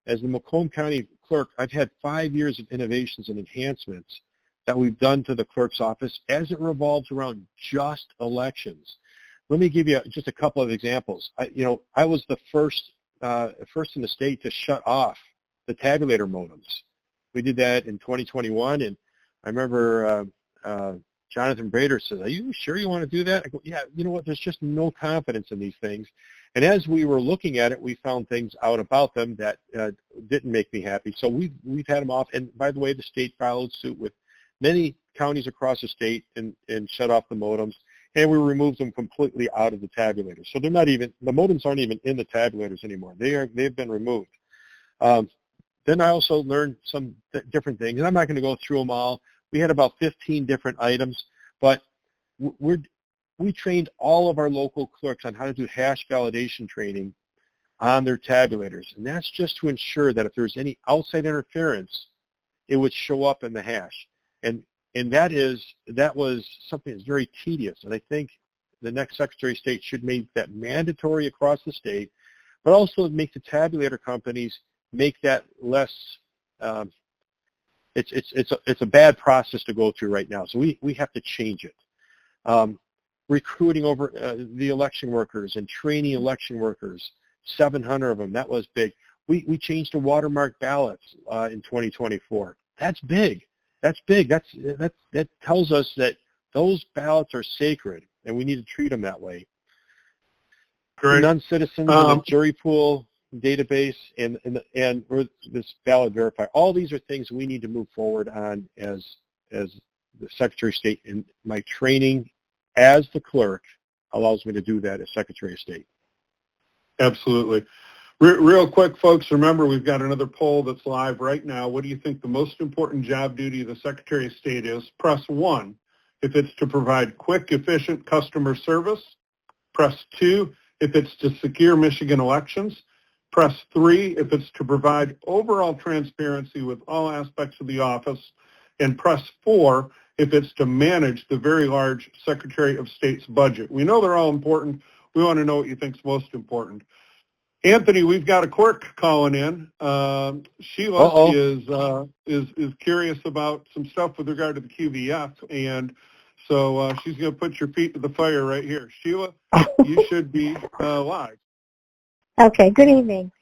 S2: as the Macomb County clerk, I've had 5 years of innovations and enhancements that we've done to the clerk's office as it revolves around just elections. Let me give you just a couple of examples. I was the first in the state to shut off the tabulator modems. We did that in 2021, and I remember Jonathan Brader says, "Are you sure you want to do that?" I go, "Yeah, you know what, there's just no confidence in these things." And as we were looking at it, we found things out about them that didn't make me happy. So we've had them off. And by the way, the state followed suit with many counties across the state and shut off the modems. And we removed them completely out of the tabulators. So they're not even, the modems aren't even in the tabulators anymore. They've been removed. Then I also learned some different things, and I'm not going to go through them all. We had about 15 different items, but we trained all of our local clerks on how to do hash validation training on their tabulators. And that's just to ensure that if there's any outside interference, it would show up in the hash. And that was something that's very tedious. And I think the next Secretary of State should make that mandatory across the state, but also make the tabulator companies make that less. It's a bad process to go through right now. So we have to change it. Recruiting over the election workers and training election workers, 700 of them. That was big. We changed the watermark ballots in 2024. That's big. That's big. That tells us that those ballots are sacred, and we need to treat them that way.
S1: Great.
S2: Non-citizens in the jury pool database and this ballot verify. All these are things we need to move forward on as the Secretary of State. And my training as the clerk allows me to do that as Secretary of State.
S1: Absolutely. Real quick, folks, remember we've got another poll that's live right now. What do you think the most important job duty of the Secretary of State is? Press 1 if it's to provide quick, efficient customer service. Press 2 if it's to secure Michigan elections. Press 3 if it's to provide overall transparency with all aspects of the office. And press 4 if it's to manage the very large Secretary of State's budget. We know they're all important. We want to know what you think is most important. Anthony, we've got a clerk calling in. Sheila is curious about some stuff with regard to the QVF, and so she's going to put your feet to the fire right here. Sheila, you should be live.
S9: Okay, good evening.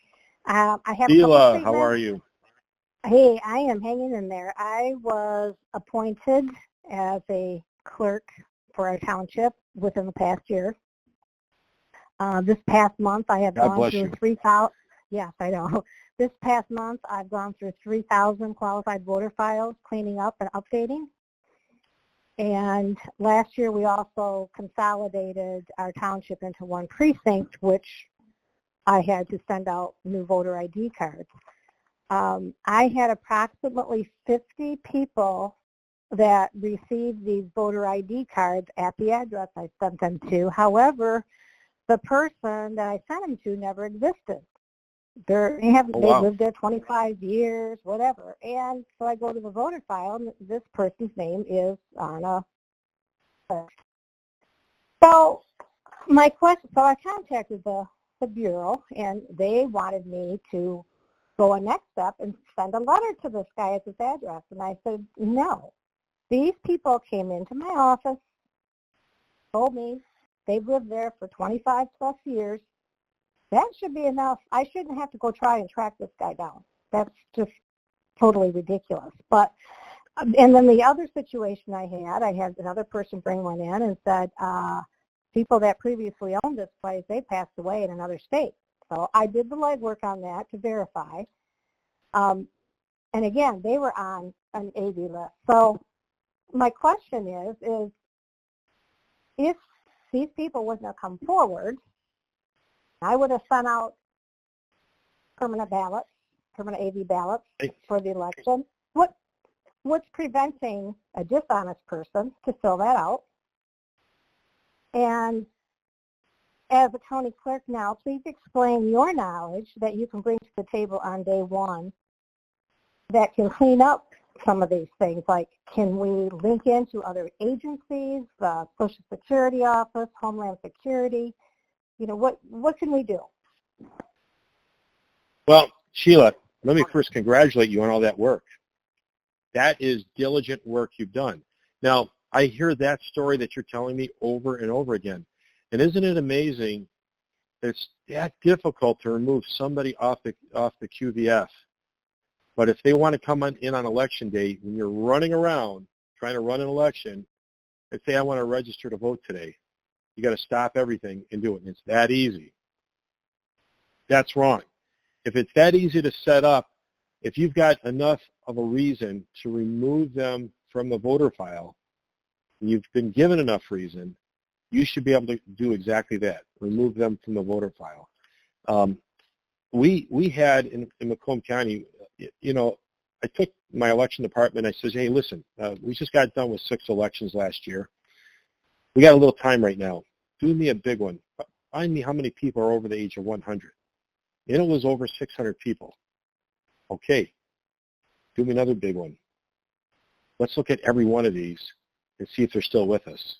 S9: I have
S2: Sheila, how are you?
S9: Hey, I am hanging in there. I was appointed as a clerk for our township within the past year. This past month, I have gone through 3,000. Yes, I know. This past month, I've gone through 3,000 qualified voter files, cleaning up and updating. And last year, we also consolidated our township into one precinct, which I had to send out new voter ID cards. I had approximately 50 people that received these voter ID cards at the address I sent them to. However, the person that I sent them to never existed. They lived there 25 years, whatever. And so I go to the voter file, and this person's name is on a list. So my question, so I contacted the Bureau, and they wanted me to go a next step and send a letter to this guy at this address. And I said, no. These people came into my office, told me they've lived there for 25 plus years. That should be enough. I shouldn't have to go try and track this guy down. That's just totally ridiculous. But, and then the other situation I had another person bring one in and said, people that previously owned this place, they passed away in another state. So I did the legwork on that to verify. And again, they were on an AV list. So my question is if these people wouldn't have come forward, I would have sent out permanent AV ballots for the election. What's preventing a dishonest person to fill that out? And as a county clerk now, please explain your knowledge that you can bring to the table on day one that can clean up some of these things, like can we link into other agencies, the Social Security Office, Homeland Security? You know, what can we do?
S2: Well, Sheila, let me first congratulate you on all that work. That is diligent work you've done. Now, I hear that story that you're telling me over and over again. And isn't it amazing that it's that difficult to remove somebody off the QVF? But if they want to come in on election day, when you're running around trying to run an election, and say, I want to register to vote today, you got to stop everything and do it. And it's that easy. That's wrong. If it's that easy to set up, if you've got enough of a reason to remove them from the voter file, and you've been given enough reason, you should be able to do exactly that, remove them from the voter file. We had in Macomb County, you know, I took my election department, I said, hey, listen, we just got done with 6 elections last year. We got a little time right now. Do me a big one. Find me how many people are over the age of 100. and it was over 600 people. Okay, do me another big one. Let's look at every one of these and see if they're still with us.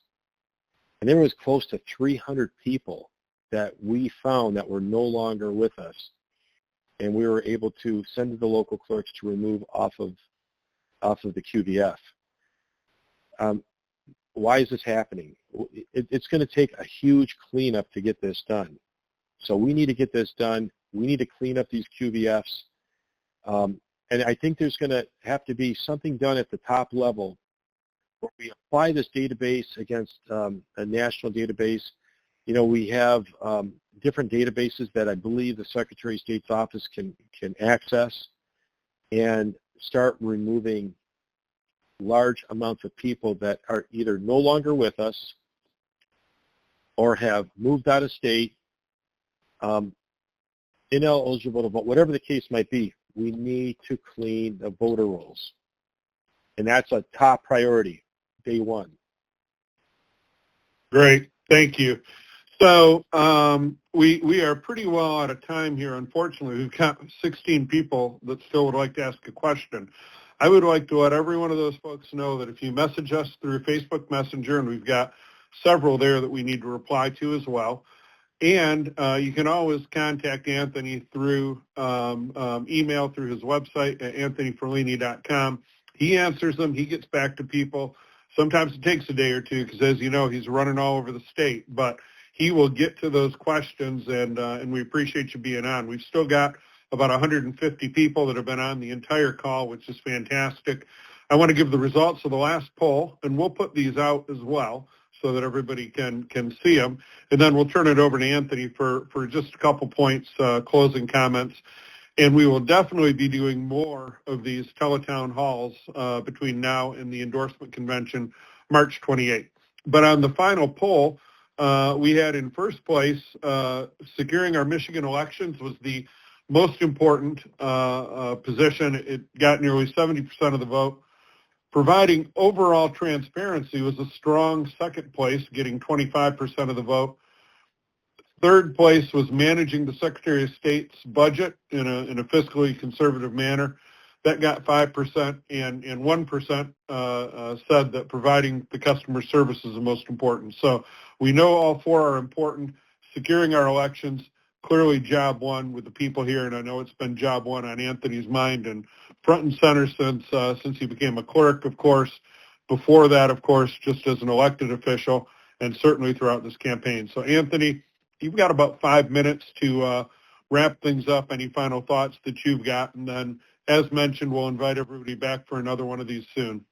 S2: And there was close to 300 people that we found that were no longer with us, and we were able to send to the local clerks to remove off of the QVF. Why is this happening? It's going to take a huge cleanup to get this done. So we need to get this done. We need to clean up these QVFs. And I think there's going to have to be something done at the top level where we apply this database against a national database. You know, we have different databases that I believe the Secretary of State's office can access and start removing large amounts of people that are either no longer with us or have moved out of state, ineligible to vote, whatever the case might be. We need to clean the voter rolls. And that's a top priority, day one.
S1: Great. Thank you. So we are pretty well out of time here, unfortunately. We've got 16 people that still would like to ask a question. I would like to let every one of those folks know that if you message us through Facebook Messenger, and we've got several there that we need to reply to as well, and you can always contact Anthony through email through his website at anthonyforlini.com. He answers them. He gets back to people. Sometimes it takes a day or two because, as you know, he's running all over the state. But he will get to those questions, and we appreciate you being on. We've still got about 150 people that have been on the entire call, which is fantastic. I want to give the results of the last poll, and we'll put these out as well so that everybody can see them. And then we'll turn it over to Anthony for just a couple points, closing comments. And we will definitely be doing more of these Tele-Town halls between now and the endorsement convention, March 28th. But on the final poll, we had in first place, securing our Michigan elections was the most important position. It got nearly 70% of the vote. Providing overall transparency was a strong second place, getting 25% of the vote. Third place was managing the Secretary of State's budget in a fiscally conservative manner. That got 5%, and 1% said that providing the customer service is the most important. So we know all four are important. Securing our elections, clearly job one with the people here, and I know it's been job one on Anthony's mind and front and center since he became a clerk, of course. Before that, of course, just as an elected official, and certainly throughout this campaign. So Anthony, you've got about 5 minutes to wrap things up. Any final thoughts that you've got? And then, as mentioned, we'll invite everybody back for another one of these soon.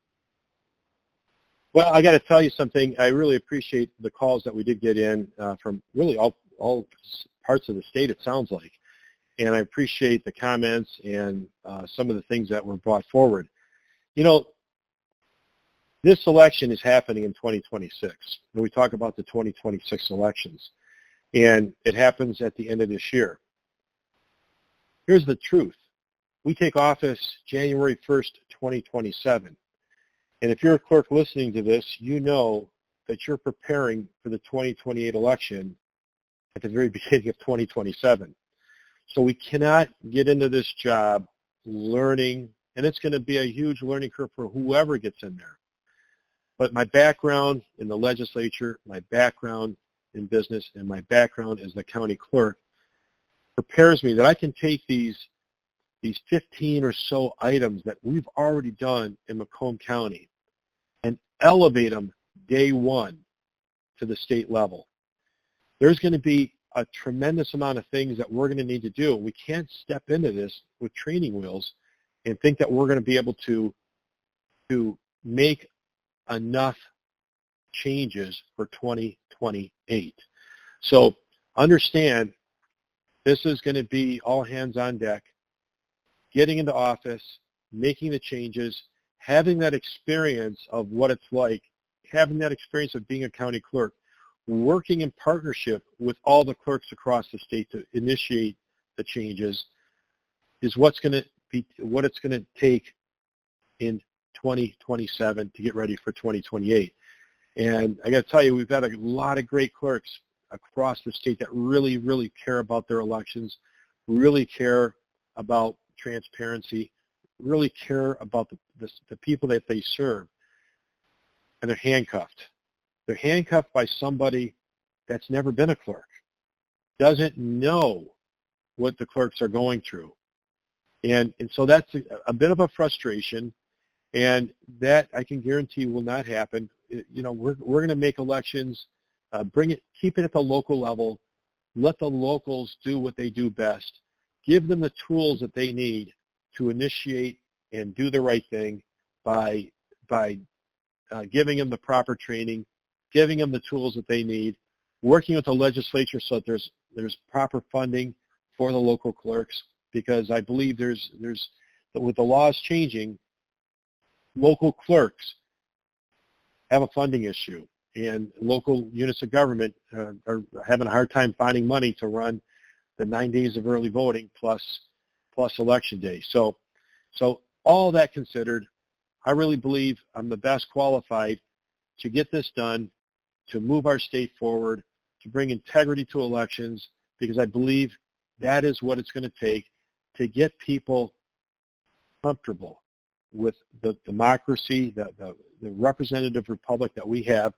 S2: Well, I got to tell you something. I really appreciate the calls that we did get in from really all parts of the state, it sounds like. And I appreciate the comments and some of the things that were brought forward. You know, this election is happening in 2026. When we talk about the 2026 elections, and it happens at the end of this year. Here's the truth. We take office January 1st, 2027. And if you're a clerk listening to this, you know that you're preparing for the 2028 election at the very beginning of 2027. So we cannot get into this job learning, and it's going to be a huge learning curve for whoever gets in there. But my background in the legislature, my background in business, and my background as the county clerk prepares me that I can take these 15 or so items that we've already done in Macomb County and elevate them day one to the state level. There's going to be a tremendous amount of things that we're going to need to do. We can't step into this with training wheels and think that we're going to be able to make enough changes for 2028. So understand this is going to be all hands on deck, getting into office, making the changes, having that experience of what it's like, having that experience of being a county clerk, working in partnership with all the clerks across the state to initiate the changes is what it's going to take in 2027 to get ready for 2028. And I got to tell you, we've got a lot of great clerks across the state that really, really care about their elections, really care about transparency, really care about the people that they serve, and they're handcuffed. They're handcuffed by somebody that's never been a clerk, doesn't know what the clerks are going through. And so that's a bit of a frustration, and that I can guarantee will not happen. You know, we're going to make elections, keep it at the local level, let the locals do what they do best, give them the tools that they need to initiate and do the right thing by giving them the proper training, giving them the tools that they need, working with the legislature so that there's proper funding for the local clerks, because I believe with the laws changing, local clerks have a funding issue, and local units of government are having a hard time finding money to run the 9 days of early voting plus election day. So all that considered, I really believe I'm the best qualified to get this done, to move our state forward, to bring integrity to elections, because I believe that is what it's going to take to get people comfortable with the democracy, the representative republic that we have,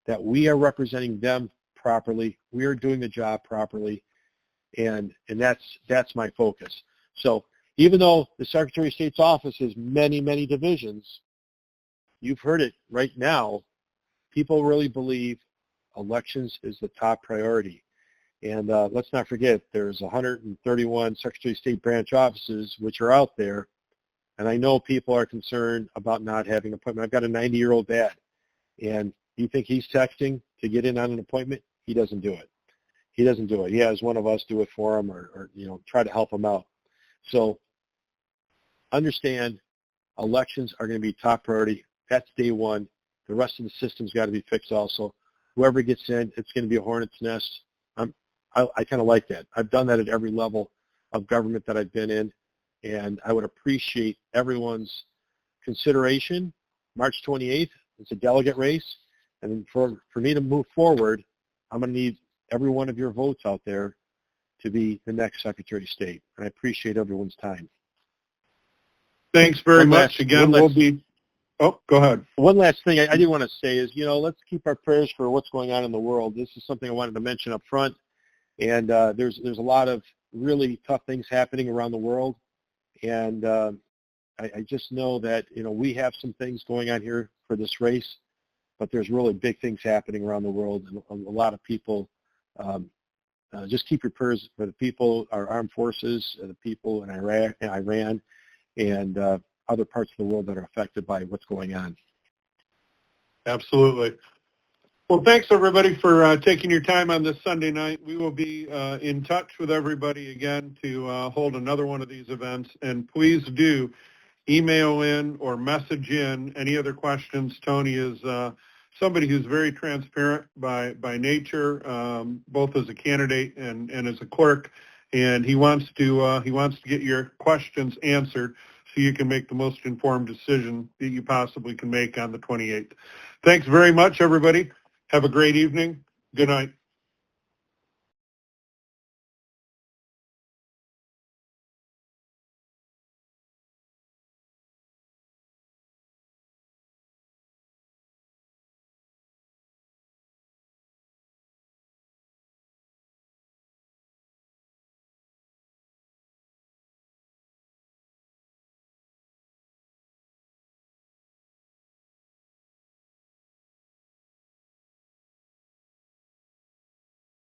S2: that we are representing them properly, we are doing the job properly, and that's my focus. So even though the Secretary of State's office has many, many divisions, you've heard it right now, people really believe elections is the top priority. And let's not forget, there's 131 Secretary of State branch offices which are out there, and I know people are concerned about not having an appointment. I've got a 90-year-old dad, and you think he's texting to get in on an appointment? He doesn't do it. He doesn't do it. He has one of us do it for him, or try to help him out. So understand, elections are going to be top priority. That's day one. The rest of the system's got to be fixed also. Whoever gets in, it's going to be a hornet's nest. I kind of like that. I've done that at every level of government that I've been in, and I would appreciate everyone's consideration. March 28th, it's a delegate race, and for me to move forward, I'm going to need every one of your votes out there to be the next Secretary of State, and I appreciate everyone's time.
S1: Thanks very much. Again, we'll be... Oh, go ahead.
S2: One last thing I do want to say is, let's keep our prayers for what's going on in the world. This is something I wanted to mention up front. And there's a lot of really tough things happening around the world. And I just know that, we have some things going on here for this race, but there's really big things happening around the world. And a lot of people, just keep your prayers for the people, our armed forces, the people in Iran, and other parts of the world that are affected by what's going on.
S1: Absolutely. Well, thanks everybody for taking your time on this Sunday night. We will be in touch with everybody again to hold another one of these events. And please do email in or message in any other questions. Tony is somebody who's very transparent by nature, both as a candidate and as a clerk. And he wants to get your questions answered so you can make the most informed decision that you possibly can make on the 28th. Thanks very much, everybody. Have a great evening. Good night.